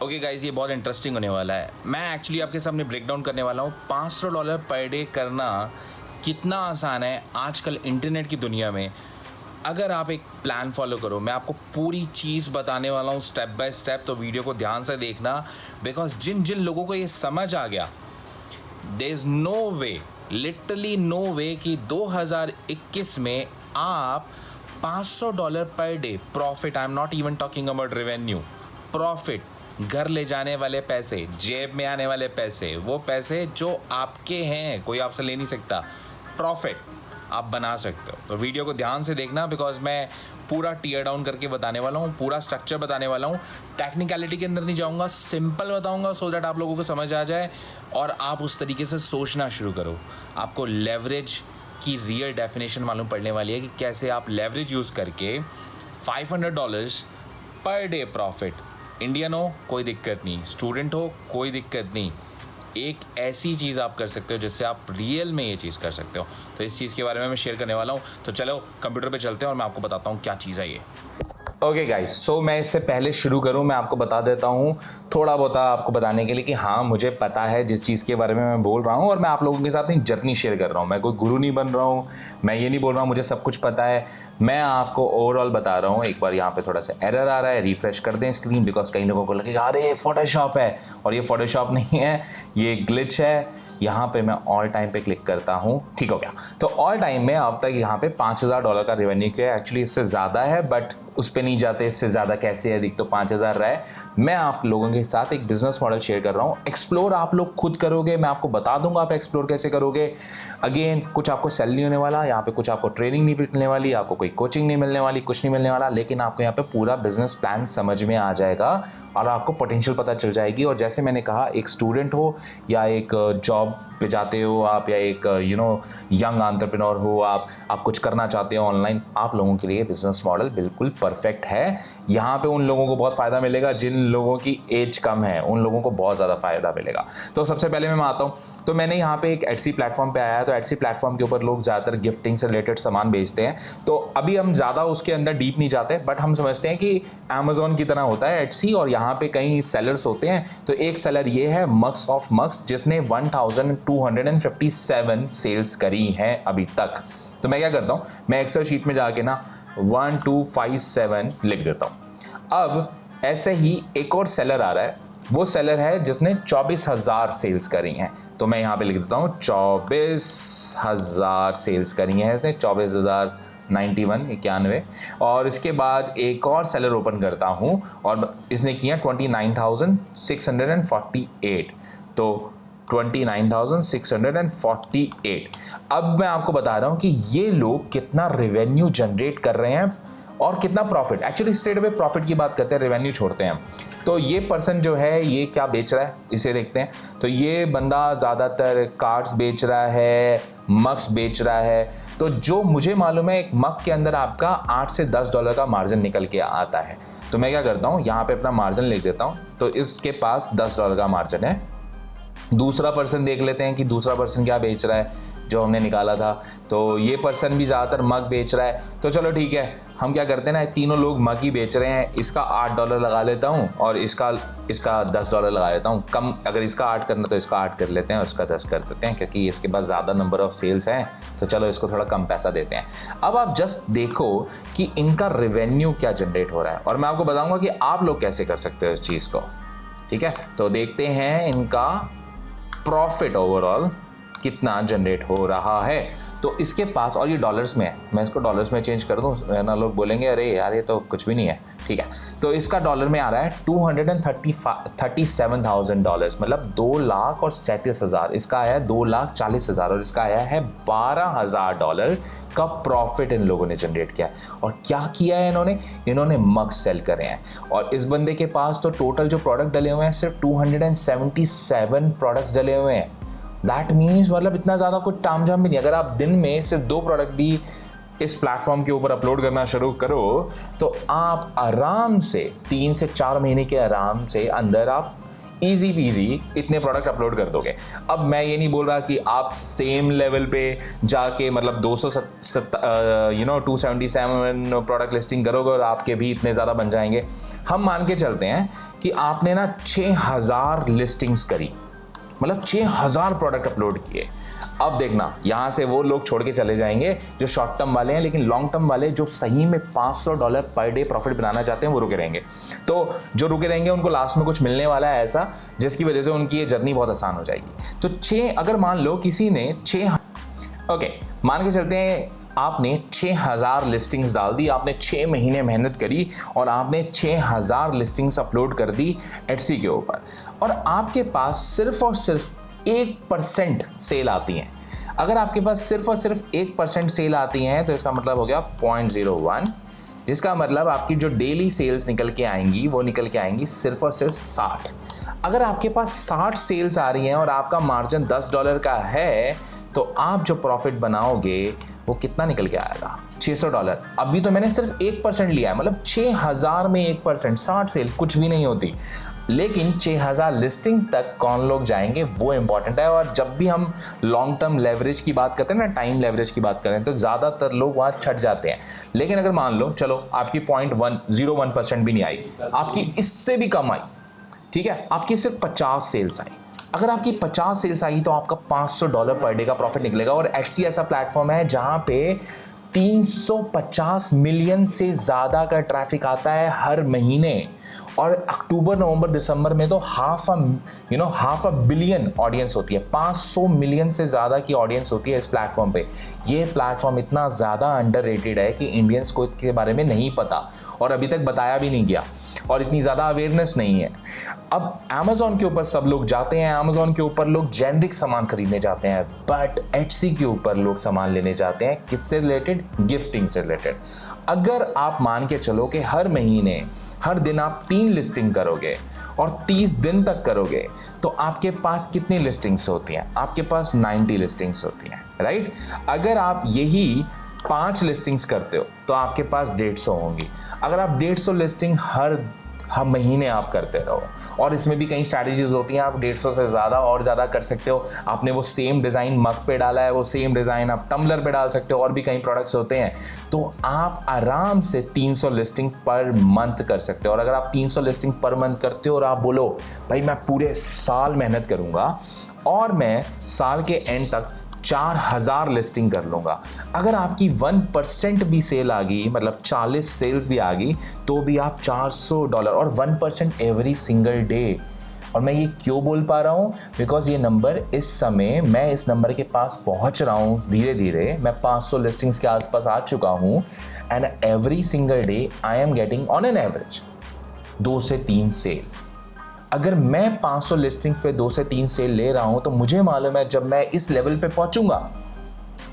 Okay guys, ये बहुत interesting होने वाला है। मैं एक्चुअली आपके सामने ब्रेक डाउन करने वाला हूँ $500 पर डे करना कितना आसान है आजकल इंटरनेट की दुनिया में। अगर आप एक प्लान फॉलो करो, मैं आपको पूरी चीज़ बताने वाला हूँ स्टेप बाय स्टेप, तो वीडियो को ध्यान से देखना। बिकॉज जिन जिन लोगों को ये समझ आ गया, there is no way, literally no way कि 2021 में आप $500 per day profit, I am not even talking about revenue, profit, घर ले जाने वाले पैसे, जेब में आने वाले पैसे, वो पैसे जो आपके हैं, कोई आपसे ले नहीं सकता, प्रॉफिट आप बना सकते हो। तो वीडियो को ध्यान से देखना, बिकॉज मैं पूरा टीयर डाउन करके बताने वाला हूँ, पूरा स्ट्रक्चर बताने वाला हूँ। टेक्निकलिटी के अंदर नहीं जाऊँगा, सिंपल बताऊँगा सो दैट आप लोगों को समझ आ जाए और आप उस तरीके से सोचना शुरू करो। आपको लेवरेज की रियल डेफिनेशन मालूम पड़ने वाली है कि कैसे आप लेवरेज यूज़ करके $500 पर डे प्रॉफिट, इंडियन हो कोई दिक्कत नहीं, स्टूडेंट हो कोई दिक्कत नहीं, एक ऐसी चीज़ आप कर सकते हो जिससे आप रियल में ये चीज़ कर सकते हो। तो इस चीज़ के बारे में मैं शेयर करने वाला हूँ। तो चलो कंप्यूटर पे चलते हैं और मैं आपको बताता हूँ क्या चीज़ है ये। ओके गाइस, सो मैं इससे पहले शुरू करूं, मैं आपको बता देता हूं थोड़ा बहुत आपको बताने के लिए कि हाँ, मुझे पता है जिस चीज़ के बारे में मैं बोल रहा हूं, और मैं आप लोगों के साथ अपनी जर्नी शेयर कर रहा हूं। मैं कोई गुरु नहीं बन रहा हूं, मैं ये नहीं बोल रहा हूं मुझे सब कुछ पता है। मैं आपको ओवरऑल बता रहा हूँ। एक बार यहाँ पे थोड़ा सा एरर आ रहा है, रिफ्रेश कर दें स्क्रीन, बिकॉज कई लोगों को लगेगा अरे फोटोशॉप है, और ये फोटोशॉप नहीं है, ये ग्लिच है। यहाँ पे मैं ऑल टाइम पे क्लिक करता हूँ, ठीक हो गया। तो ऑल टाइम में अब तक यहाँ पे $5000 का रेवेन्यू किया है। एक्चुअली इससे ज़्यादा है, बट उस पर नहीं जाते, इससे ज़्यादा कैसे है, अधिक तो 5000 रहा है। मैं आप लोगों के साथ एक बिजनेस मॉडल शेयर कर रहा हूँ। एक्सप्लोर आप लोग खुद करोगे, मैं आपको बता दूंगा आप एक्सप्लोर कैसे करोगे। अगेन, कुछ आपको सेल नहीं होने वाला यहाँ पे, कुछ आपको ट्रेनिंग नहीं मिलने वाली, आपको कोई कोचिंग नहीं मिलने वाली, कुछ नहीं मिलने वाला, लेकिन आपको यहाँ पे पूरा बिजनेस प्लान समझ में आ जाएगा और आपको पोटेंशियल पता चल जाएगी। और जैसे मैंने कहा, एक स्टूडेंट हो या एक जॉब पे जाते हो आप, या एक यंग एंटरप्रेन्योर हो आप कुछ करना चाहते हो ऑनलाइन, आप लोगों के लिए बिजनेस मॉडल बिल्कुल परफेक्ट है। यहाँ पे उन लोगों को बहुत फ़ायदा मिलेगा जिन लोगों की एज कम है, उन लोगों को बहुत ज़्यादा फ़ायदा मिलेगा। तो सबसे पहले मैं आता हूँ, तो मैंने यहाँ पे एक एटसी प्लेटफॉर्म पे आया है। तो एटसी प्लेटफॉर्म के ऊपर लोग ज़्यादातर गिफ्टिंग से रिलेटेड सामान बेचते हैं। तो अभी हम ज़्यादा उसके अंदर डीप नहीं जाते, बट हम समझते हैं कि अमेजोन की तरह होता है एटसी, और यहाँ पे कई सेलर्स होते हैं। तो एक सेलर ये है मग्स ऑफ मग्स, जिसने 1257 सेल्स करी हैं अभी तक। तो मैं क्या करता हूँ, मैं एक्सेल शीट में जाके ना 1257 लिख देता हूँ। अब ऐसे ही एक और सेलर आ रहा है, वो सेलर है जिसने 24,000 सेल्स करी हैं। तो मैं यहाँ पे लिख देता हूँ 24,000 सेल्स करी हैं इसने, 91। और इसके बाद एक और सेलर ओपन करता हूँ और इसने किया 29,648। तो 29,648। अब मैं आपको बता रहा हूं कि ये लोग कितना रेवेन्यू जनरेट कर रहे हैं और कितना profit. Actually straight away profit की बात करते हैं, रेवेन्यू छोड़ते हैं। तो ये पर्सन जो है ये क्या बेच रहा है, इसे देखते हैं। तो ये बंदा ज़्यादातर कार्ड्स बेच रहा है, मग्स बेच रहा है। तो जो मुझे मालूम है, एक मग के अंदर आपका $8 से $10 का मार्जिन निकल के आता है। तो मैं क्या करता हूँ, यहाँ पे अपना मार्जिन लिख देता हूँ। तो इसके पास $10 का मार्जिन है। दूसरा पर्सन देख लेते हैं कि दूसरा पर्सन क्या बेच रहा है जो हमने निकाला था। तो ये पर्सन भी ज़्यादातर मग बेच रहा है। तो चलो ठीक है, हम क्या करते हैं ना, तीनों लोग मग ही बेच रहे हैं। इसका $8 लगा लेता हूँ और इसका $10 लगा लेता हूँ। कम, अगर इसका 8 करना तो इसका 8 कर लेते हैं और इसका 10 कर देते हैं, क्योंकि इसके पास ज़्यादा नंबर ऑफ सेल्स हैं। तो चलो इसको थोड़ा कम पैसा देते हैं। अब आप जस्ट देखो कि इनका रेवेन्यू क्या जनरेट हो रहा है, और मैं आपको बताऊँगा कि आप लोग कैसे कर सकते हो इस चीज़ को। ठीक है, तो देखते हैं इनका प्रॉफिट ओवरऑल कितना जनरेट हो रहा है। तो इसके पास, और ये डॉलर्स में है, मैं इसको डॉलर्स में चेंज कर दूं, ना लोग बोलेंगे अरे यार ये तो कुछ भी नहीं है। ठीक है, तो इसका डॉलर में आ रहा है $237,000, मतलब $2,37,000। इसका आया है $2,40,000 और इसका आया है $12,000 का प्रॉफिट इन लोगों ने जनरेट किया है। और क्या किया है इन्होंने मग सेल करे हैं। और इस बंदे के पास तो टोटल जो प्रोडक्ट डले हुए हैं सिर्फ 277 प्रोडक्ट्स डले हुए हैं। दैट मीन्स, मतलब इतना ज़्यादा कुछ तामझाम भी नहीं। अगर आप दिन में सिर्फ 2 प्रोडक्ट भी इस प्लेटफॉर्म के ऊपर अपलोड करना शुरू करो तो आप आराम से 3 से 4 महीने के आराम से अंदर आप ईजी पीजी इतने प्रोडक्ट अपलोड कर दोगे। अब मैं ये नहीं बोल रहा कि आप सेम लेवल पे जाके मतलब 277 प्रोडक्ट लिस्टिंग करोगे और आपके भी इतने ज़्यादा बन जाएंगे। हम मान के चलते हैं कि आपने ना 6000 लिस्टिंग्स करी, मतलब 6000 प्रोडक्ट अपलोड किए। अब देखना यहाँ से वो लोग छोड़ के चले जाएंगे जो शॉर्ट टर्म वाले हैं, लेकिन लॉन्ग टर्म वाले जो सही में $500 पर डे प्रॉफिट बनाना चाहते हैं वो रुके रहेंगे। तो जो रुके रहेंगे उनको लास्ट में कुछ मिलने वाला है ऐसा जिसकी वजह से उनकी ये जर्नी बहुत आसान हो जाएगी। तो अगर मान लो किसी ने मान के चलते हैं आपने 6000 लिस्टिंग्स डाल दी, आपने 6 महीने मेहनत करी और आपने 6000 लिस्टिंग्स अपलोड कर दी एटसी के ऊपर, और आपके पास सिर्फ और सिर्फ 1% सेल आती हैं। अगर आपके पास सिर्फ और सिर्फ 1% सेल आती हैं तो इसका मतलब हो गया 0.01, जिसका मतलब आपकी जो डेली सेल्स निकल के आएंगी वो निकल के आएंगी सिर्फ और सिर्फ 60। अगर आपके पास 60 सेल्स आ रही हैं और आपका मार्जिन $10 का है तो आप जो प्रॉफिट बनाओगे वो कितना निकल के आएगा? $600। अभी तो मैंने सिर्फ 1% लिया है, मतलब 6000 में 1%, 60 सेल कुछ भी नहीं होती। लेकिन 6000 लिस्टिंग तक कौन लोग जाएंगे वो इंपॉर्टेंट है। और जब भी हम लॉन्ग टर्म लेवरेज की बात करते हैं ना, टाइम लेवरेज की बात करें, तो ज़्यादातर लोग वहाँ छट जाते हैं। लेकिन अगर मान लो चलो आपकी 0.01% भी नहीं आई, आपकी इससे भी कम आई, ठीक है, आपकी सिर्फ 50 सेल्स आई। अगर आपकी 50 सेल्स आई तो आपका $500 पर डे का प्रॉफिट निकलेगा। और एटसी ऐसा प्लेटफॉर्म है जहाँ पे 350 मिलियन से ज़्यादा का ट्रैफिक आता है हर महीने, और अक्टूबर नवंबर दिसंबर में तो हाफ अ बिलियन ऑडियंस होती है, 500 मिलियन से ज़्यादा की ऑडियंस होती है इस प्लेटफॉर्म पे। ये प्लेटफॉर्म इतना ज़्यादा अंडररेटेड है कि इंडियंस को इसके बारे में नहीं पता और अभी तक बताया भी नहीं गया और इतनी ज़्यादा अवेयरनेस नहीं है। अब अमेज़ॉन के ऊपर सब लोग जाते हैं, अमेज़ॉन के ऊपर लोग जेनरिक सामान खरीदने जाते हैं, बट एटसी के ऊपर लोग सामान लेने जाते हैं किससे रिलेटेड? गिफ्टिंग से रिलेटेड। अगर आप मान के चलो कि हर महीने हर दिन आप 3 लिस्टिंग करोगे और 30 दिन तक करोगे तो आपके पास कितनी लिस्टिंग्स होती हैं? आपके पास 90 लिस्टिंग्स होती हैं, राइट? अगर आप यही 5 लिस्टिंग्स करते हो तो आपके पास 150 होंगी। अगर आप 150 लिस्टिंग हर महीने आप करते रहो, और इसमें भी कई स्ट्रैटेजीज होती हैं, आप 150 से ज़्यादा और ज़्यादा कर सकते हो। आपने वो सेम डिज़ाइन मग पे डाला है, वो सेम डिज़ाइन आप टम्बलर पे डाल सकते हो, और भी कई प्रोडक्ट्स होते हैं, तो आप आराम से 300 लिस्टिंग पर मंथ कर सकते हो। और अगर आप 300 लिस्टिंग पर मंथ करते हो और आप बोलो भाई मैं पूरे साल मेहनत करूँगा और मैं साल के एंड तक 4000 लिस्टिंग कर लूँगा, अगर आपकी 1% भी सेल आ गई, मतलब 40 सेल्स भी आ गई, तो भी आप $400 और 1% एवरी सिंगल डे। और मैं ये क्यों बोल पा रहा हूँ? बिकॉज ये नंबर इस समय मैं इस नंबर के पास पहुँच रहा हूँ धीरे धीरे। मैं 500 लिस्टिंग्स के आसपास आ चुका हूँ, and every single day I am getting on an average 2 से 3 सेल। अगर मैं 500 लिस्टिंग पे 2 से 3 सेल ले रहा हूं तो मुझे मालूम है जब मैं इस लेवल पे पहुंचूंगा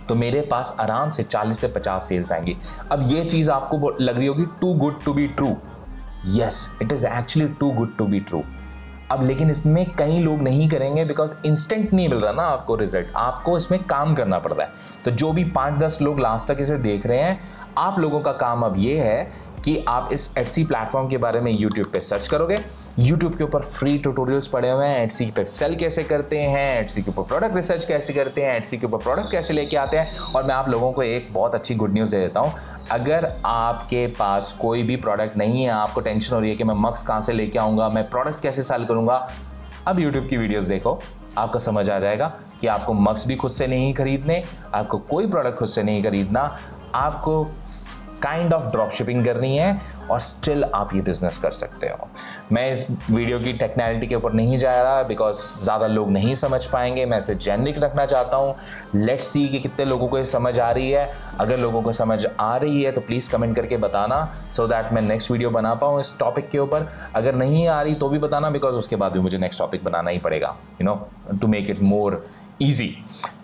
तो मेरे पास आराम से 40 से 50 सेल्स आएंगी। अब ये चीज़ आपको लग रही होगी too good to be true. Yes, it is actually too good to be true. अब लेकिन इसमें कई लोग नहीं करेंगे बिकॉज इंस्टेंट नहीं मिल रहा ना आपको रिजल्ट, आपको इसमें काम करना पड़ रहा है। तो जो भी 5-10 लोग लास्ट तक इसे देख रहे हैं, आप लोगों का काम अब ये है कि आप इस एटसी प्लेटफॉर्म के बारे में यूट्यूब पे सर्च करोगे। यूट्यूब के ऊपर फ्री ट्यूटोरियल्स पड़े हुए हैं, एटसी पे सेल कैसे करते हैं, एटसी के ऊपर प्रोडक्ट रिसर्च कैसे करते हैं, एटसी के ऊपर प्रोडक्ट कैसे लेके आते हैं। और मैं आप लोगों को एक बहुत अच्छी गुड न्यूज़ दे देता हूँ, अगर आपके पास कोई भी प्रोडक्ट नहीं है, आपको टेंशन हो रही है कि मैं मक्स कहाँ से लेके आऊँगा, मैं प्रोडक्ट्स कैसे सेल करूँगा, अब यूट्यूब की वीडियोज़ देखो, आपको समझ आ जाएगा कि आपको मक्स भी खुद से नहीं खरीदने, आपको कोई प्रोडक्ट खुद से नहीं खरीदना, आपको काइंड ऑफ ड्रॉप शिपिंग करनी है और स्टिल आप ये बिजनेस कर सकते हो। मैं इस वीडियो की टेक्निकलिटी के ऊपर नहीं जा रहा बिकॉज ज़्यादा लोग नहीं समझ पाएंगे, मैं इसे जेनरिक रखना चाहता हूँ। लेट्स सी कि कितने लोगों को ये समझ आ रही है। अगर लोगों को समझ आ रही है तो प्लीज़ कमेंट करके बताना सो दैट मैं नेक्स्ट वीडियो बना पाऊँ इस टॉपिक के ऊपर। अगर नहीं आ रही तो भी बताना बिकॉज उसके बाद भी मुझे नेक्स्ट टॉपिक बनाना ही पड़ेगा, to make it more easy,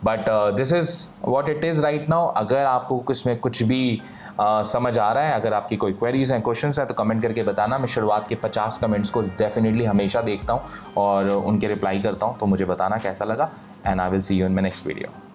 but this is what it is right now। अगर आपको इसमें कुछ भी समझ आ रहा है, अगर आपकी कोई क्वेरीज हैं, क्वेश्चंस हैं, तो कमेंट करके बताना। मैं शुरुआत के 50 कमेंट्स को डेफिनेटली हमेशा देखता हूँ और उनके रिप्लाई करता हूँ, तो मुझे बताना कैसा लगा, and I will see you in my next video.